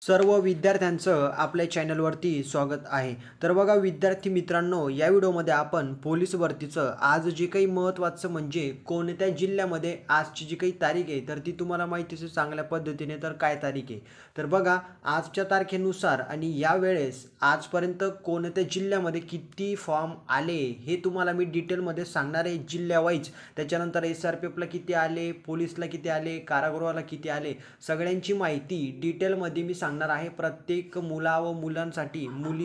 सर्व विद्यार्थ्यांचं आपल्या चॅनलवरती स्वागत आहे। तर बघा विद्यार्थी मित्रांनो, या व्हिडिओमध्ये आपण पोलीस भरतीचं आज जे काही महत्त्वाचं म्हणजे कोणत्या जिल्ह्यामध्ये आजची जी काही तारीख आहे तर ती तुम्हाला माहिती आहे चांगल्या पद्धतीने। तर काय तारीख आहे तर बघा आजच्या तारखेनुसार आणि या वेळेस आजपर्यंत कोणत्या जिल्ह्यामध्ये किती फॉर्म आले हे तुम्हाला मी डिटेलमध्ये सांगणार आहे, जिल्हा वाईज। त्याच्यानंतर SRPFला किती आले, पोलीसला किती आले, कारागृहाला किती आले, सगळ्यांची माहिती डिटेलमध्ये मी सांगणार आहे। प्रत्येक मुली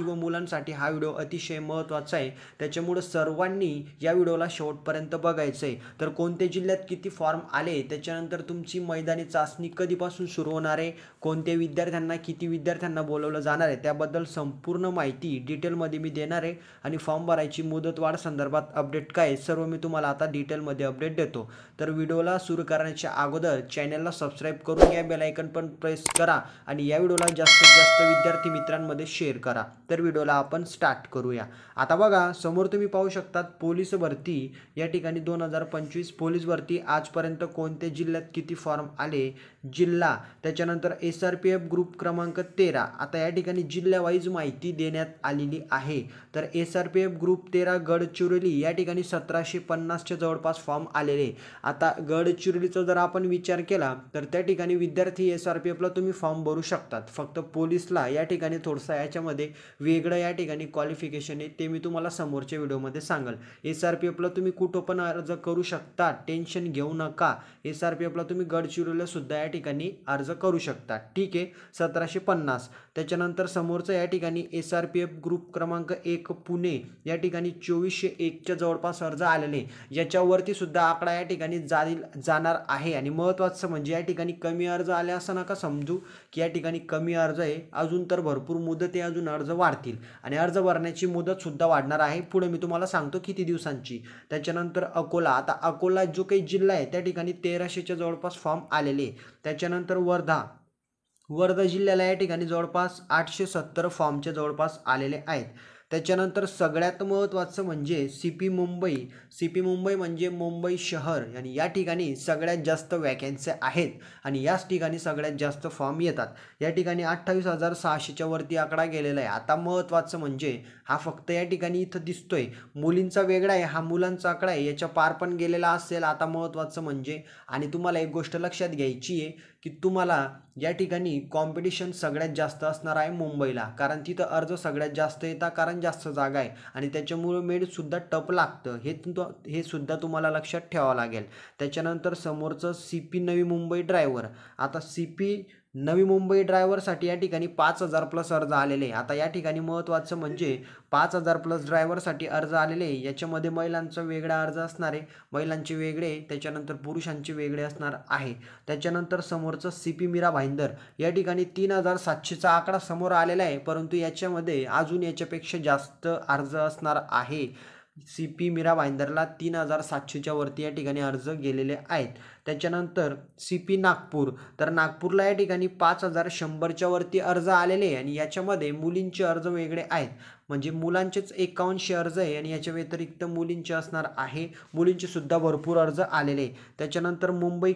व मुलांसाठी हा व्हिडिओ अतिशय महत्त्वाचा आहे, त्याच्यामुळे सर्वांनी या व्हिडिओला शेवटपर्यंत बघायचं आहे। तर कोणत्या जिल्ह्यात किती फॉर्म आले, त्याच्यानंतर तुमची मैदानी चाचणी कधीपासून सुरू होणार आहे, कोणत्या विद्यार्थ्यांना किती विद्यार्थ्यांना बोलवलं जाणार आहे, त्याबद्दल संपूर्ण माहिती डिटेलमध्ये मी देणार आहे। आणि फॉर्म भरायची मुदतवाढ संदर्भात अपडेट काय सर्व मी तुम्हाला आता डिटेलमध्ये अपडेट देतो। तर व्हिडिओला सुरू करण्याच्या अगोदर चॅनलला सबस्क्राइब करून घ्या, बेल आयकन पण प्रेस करा आणि या व्हिडिओला जास्तीत जास्त विद्यार्थी मित्रांमध्ये शेअर करा। तर व्हिडिओला आपण स्टार्ट करूया। आता बघा समोर तुम्ही पाहू शकतात पोलीस भरती या ठिकाणी 2025 पोलीस भरती आजपर्यंत कोणत्या जिल्ह्यात किती फॉर्म आले, जिल्हा, त्याच्यानंतर SRPF ग्रुप क्रमांक 13। आता या ठिकाणी जिल्हा वाईज माहिती देण्यात आलेली आहे। तर SRPF ग्रुप 13 गडचिरोली या ठिकाणी 1750 च्या जवळपास फॉर्म आलेले। आता गडचिरोलीचा जर आपण विचार केला तर त्या ठिकाणी विद्यार्थी SRPFला तुम्ही फॉर्म भरू शकतात, फक्त पोलीसला या ठिकाणी थोडंसं याच्यामध्ये वेगळं या ठिकाणी क्वालिफिकेशन आहे, ते मी तुम्हाला समोरच्या व्हिडिओमध्ये सांगेल। SRPFला तुम्ही कुठं पण अर्ज करू शकता, टेन्शन घेऊ नका। SRPFला तुम्ही गडचिरोलीला सुद्धा या ठिकाणी अर्ज करू शकता, ठीक आहे। 1750 त्याच्यानंतर समोरचं या ठिकाणी SRPF ग्रुप क्रमांक 1 पुणे या ठिकाणी 2401 च्या जवळपास अर्ज आलेले, याच्यावरती सुद्धा आकडा या ठिकाणी जाणार आहे। आणि महत्त्वाचं म्हणजे या ठिकाणी कमी अर्ज आले असं नका समजू की या ठिकाणी कमी अर्ज आहे, अजून तर भरपूर मुदत आहे, अजून अर्ज वाढतील आणि अर्ज भरण्याची मुदत सुद्धा वाढणार आहे, पुढे मी तुम्हाला सांगतो किती दिवसांची। त्याच्यानंतर अकोला, आता अकोला जो काही जिल्हा आहे त्या ठिकाणी 1300 च्या जवळपास फॉर्म आलेले। त्याच्यानंतर वर्धा जिल्ह्याला या ठिकाणी जवळपास 870 फॉर्मच्या जवळपास आलेले आहेत। त्याच्यानंतर सगळ्यात महत्त्वाचं म्हणजे CP मुंबई म्हणजे मुंबई शहर, आणि या ठिकाणी सगळ्यात जास्त वॅकन्सी आहेत आणि याच ठिकाणी सगळ्यात जास्त फॉर्म येतात। या ठिकाणी 28,600 च्या वरती आकडा गेलेला आहे। आता महत्त्वाचं म्हणजे हा फक्त या ठिकाणी इथं दिसतोय, मुलींचा वेगळा आहे, हा मुलांचा आकडा आहे, याच्या पार पण गेलेला असेल। आता महत्त्वाचं म्हणजे आणि तुम्हाला एक गोष्ट लक्षात घ्यायची आहे की तुम्हाला या ठिकाणी कॉम्पिटिशन सगळ्यात जास्त असणार आहे मुंबईला, कारण तिथं अर्ज सगळ्यात जास्त येतात, कारण जास्त जागा आहे आणि त्याच्यामुळे मेरिट सुद्धा टप लागतं, हे सुद्धा तुम्हाला लक्षात ठेवावं लागेल। त्याच्यानंतर समोरचं CP नवी मुंबई ड्रायव्हर, आता CP नवी मुंबई ड्रायव्हरसाठी या ठिकाणी 5000 प्लस अर्ज आलेले। आता या ठिकाणी महत्त्वाचं म्हणजे 5000 प्लस ड्रायव्हरसाठी अर्ज आलेले, याच्यामध्ये महिलांचा वेगळा अर्ज असणार आहे, महिलांचे वेगळे, त्याच्यानंतर पुरुषांचे वेगळे असणार आहे। त्याच्यानंतर समोरचं CP मीरा भाईंदर या ठिकाणी 3700 चा आकडा समोर आलेला आहे, परंतु याच्यामध्ये अजून याच्यापेक्षा जास्त अर्ज असणार आहे। CP मीरा भाईंदरला 3700 च्या वरती या ठिकाणी अर्ज गेलेले आहेत। त्याच्यानंतर CP नागपूर, तर नागपूरला या ठिकाणी 5100 च्या वरती अर्ज आलेले आणि याच्यामध्ये मुलींचे अर्ज वेगळे आहेत, म्हणजे मुलांचेच 5100 अर्ज आहे आणि याच्या व्यतिरिक्त मुलींचे असणार आहे, मुलींचे सुद्धा भरपूर अर्ज आलेले। त्याच्यानंतर मुंबई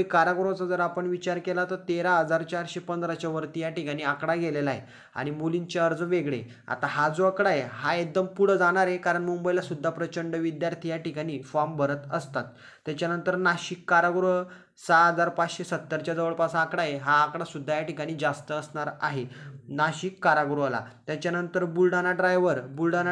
कारागृहाचा जर आपण विचार केला तर 13,415 च्या वरती या ठिकाणी आकडा गेलेला आहे आणि मुलींचे अर्ज वेगळे। आता हा जो आकडा आहे हा एकदम पुढे जाणार आहे, कारण मुंबईला सुद्धा प्रचंड विद्यार्थी या ठिकाणी फॉर्म भरत असतात। त्याच्यानंतर नाशिक कारागृह 6570 च्या जवळपास आकडा आहे, हा आकडा सुद्धा या ठिकाणी जास्त असणार आहे नाशिक कारागृहाला। त्याच्यानंतर बुलढाणा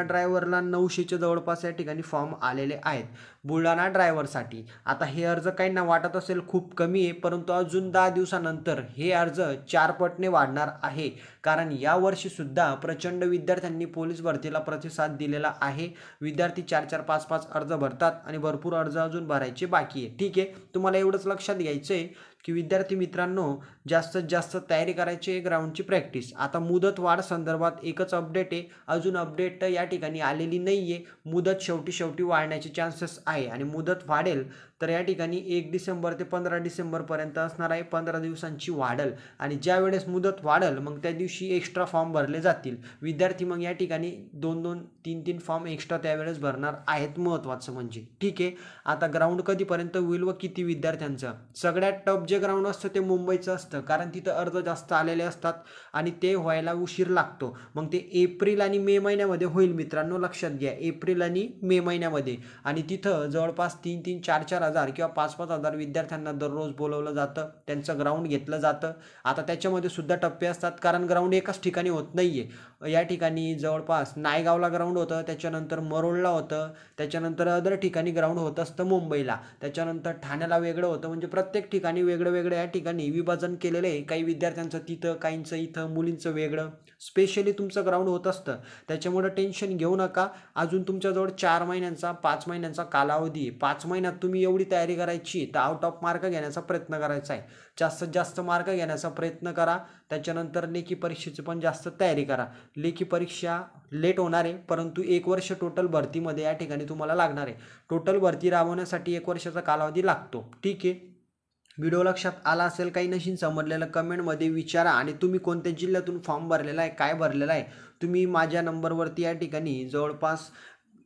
ड्रायव्हरला 900 च्या जवळपास या ठिकाणी फॉर्म आलेले आहेत बुलढाणा ड्रायव्हरसाठी। आता हे अर्ज काहींना वाटत असेल खूप कमी आहे, परंतु अजून 10 दिवसानंतर हे अर्ज 4 पटने वाढणार आहे, कारण या वर्षी सुद्धा प्रचंड विद्यार्थ्यांनी पोलीस भरतीला प्रतिसाद दिलेला आहे। विद्यार्थी 4-4, 5-5 अर्ज भरतात आणि भरपूर अर्ज अजून भरायचे बाकी आहे, ठीक आहे। तुम्हाला एवढंच लक्षात घ्यायचं आहे की विद्यार्थी मित्रांनो जास्तीत जास्त तयारी करायची, ग्राउंडची प्रॅक्टिस। आता मुदत वाढ संदर्भात एकच अपडेट आहे, अजून अपडेट या ठिकाणी आलेली नाही आहे, मुदत शेवटी वाढण्याचे चान्सेस आहे आणि मुदत वाढेल तर या ठिकाणी 1 डिसेंबर ते 15 डिसेंबरपर्यंत असणार आहे, 15 दिवसांची वाढेल आणि ज्यावेळेस मुदत वाढेल मग त्या दिवशी एक्स्ट्रा फॉर्म भरले जातील. विद्यार्थी मग या ठिकाणी 2-2, 3-3 फॉर्म एक्स्ट्रा त्यावेळेस भरणार आहेत, महत्त्वाचं म्हणजे. ठीक आहे. आता ग्राउंड कधीपर्यंत होईल व किती विद्यार्थ्यांचं? सगळ्यात टफ जे ग्राउंड असतं ते मुंबईचं असतं, कारण तिथं अर्ज जास्त आलेले असतात आणि ते व्हायला उशीर लागतो. मग ते एप्रिल आणि मे महिन्यामध्ये होईल मित्रांनो, लक्षात घ्या, एप्रिल आणि मे महिन्यामध्ये. आणि तिथं जवळपास 3-3, 4-4 हजार किंवा 5-5 हजार विद्यार्थ्यांना दररोज बोलवलं जातं, त्यांचं ग्राउंड घेतलं जातं. आता त्याच्यामध्ये सुद्धा टप्पे असतात, कारण ग्राउंड एकाच ठिकाणी होत नाहीये. या ठिकाणी जवळपास नायगावला ग्राउंड होतं, त्याच्यानंतर मरोळला होतं, त्याच्यानंतर अदर ठिकाणी ग्राउंड होत असतं मुंबईला, त्याच्यानंतर ठाण्याला वेगळं होतं. म्हणजे प्रत्येक ठिकाणी वेगळं वेगळं या ठिकाणी विभाजन केलेलं आहे. काही विद्यार्थ्यांचं तिथं, काहींचं इथं, मुलींचं वेगळं स्पेशली तुमचं ग्राउंड होत असतं. त्याच्यामुळे टेन्शन घेऊ नका. अजून तुमच्याजवळ 4 महिन्यांचा 5 महिन्यांचा कालावधी आहे. 5 महिन्यात तुम्ही एवढी तयारी करायची तर आउट ऑफ मार्क घेण्याचा प्रयत्न करायचा आहे. जास्तीत जास्त मार्क घेण्याचा प्रयत्न करा. त्याच्यानंतर लेखी परीक्षेची पण जास्त तयारी करा. लेखी परीक्षा लेट होणार आहे, परंतु 1 वर्ष टोटल भरतीमध्ये या ठिकाणी तुम्हाला लागणार आहे. टोटल भरती राबवण्यासाठी 1 वर्षाचा कालावधी लागतो. ठीक आहे. व्हिडिओ लक्षात आला असेल, काही नशीन समजलेलं कमेंटमध्ये विचारा. आणि तुम्ही कोणत्या जिल्ह्यातून फॉर्म भरलेला आहे, काय भरलेला आहे, तुम्ही माझ्या नंबरवरती या ठिकाणी जवळपास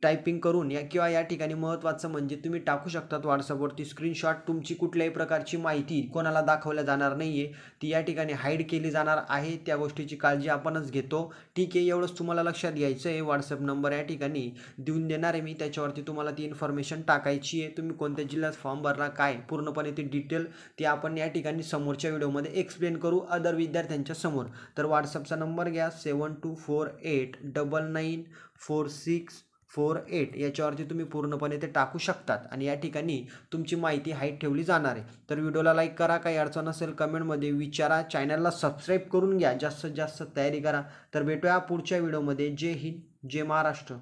टायपिंग करून किंवा या ठिकाणी महत्त्वाचं म्हणजे तुम्ही टाकू शकतात व्हॉट्सअपवरती स्क्रीनशॉट. तुमची कुठल्याही प्रकारची माहिती कोणाला दाखवल्या जाणार नाही आहे, ती या ठिकाणी हाईड केली जाणार आहे. त्या गोष्टीची काळजी आपणच घेतो. ठीक आहे, एवढंच तुम्हाला लक्षात घ्यायचं आहे. व्हॉट्सअप नंबर या ठिकाणी देऊन देणार आहे मी, त्याच्यावरती तुम्हाला ती इन्फॉर्मेशन टाकायची आहे. तुम्ही कोणत्या जिल्ह्यात फॉर्म भरला, काय पूर्णपणे ती डिटेल ती आपण या ठिकाणी समोरच्या व्हिडिओमध्ये एक्सप्लेन करू अदर विद्यार्थ्यांच्या समोर. तर व्हॉट्सअपचा नंबर घ्या 7248994648. याच्यावरती तुम्ही पूर्णपणे ते टाकू शकतात आणि या ठिकाणी तुमची माहिती हाईड ठेवली जाणार आहे. तर व्हिडिओला लाईक करा, काही अडचण असेल कमेंटमध्ये विचारा, चॅनलला सबस्क्राईब करून घ्या, जास्तीत जास्त तयारी करा. तर भेटूया पुढच्या व्हिडिओमध्ये. जय हिंद, जय महाराष्ट्र.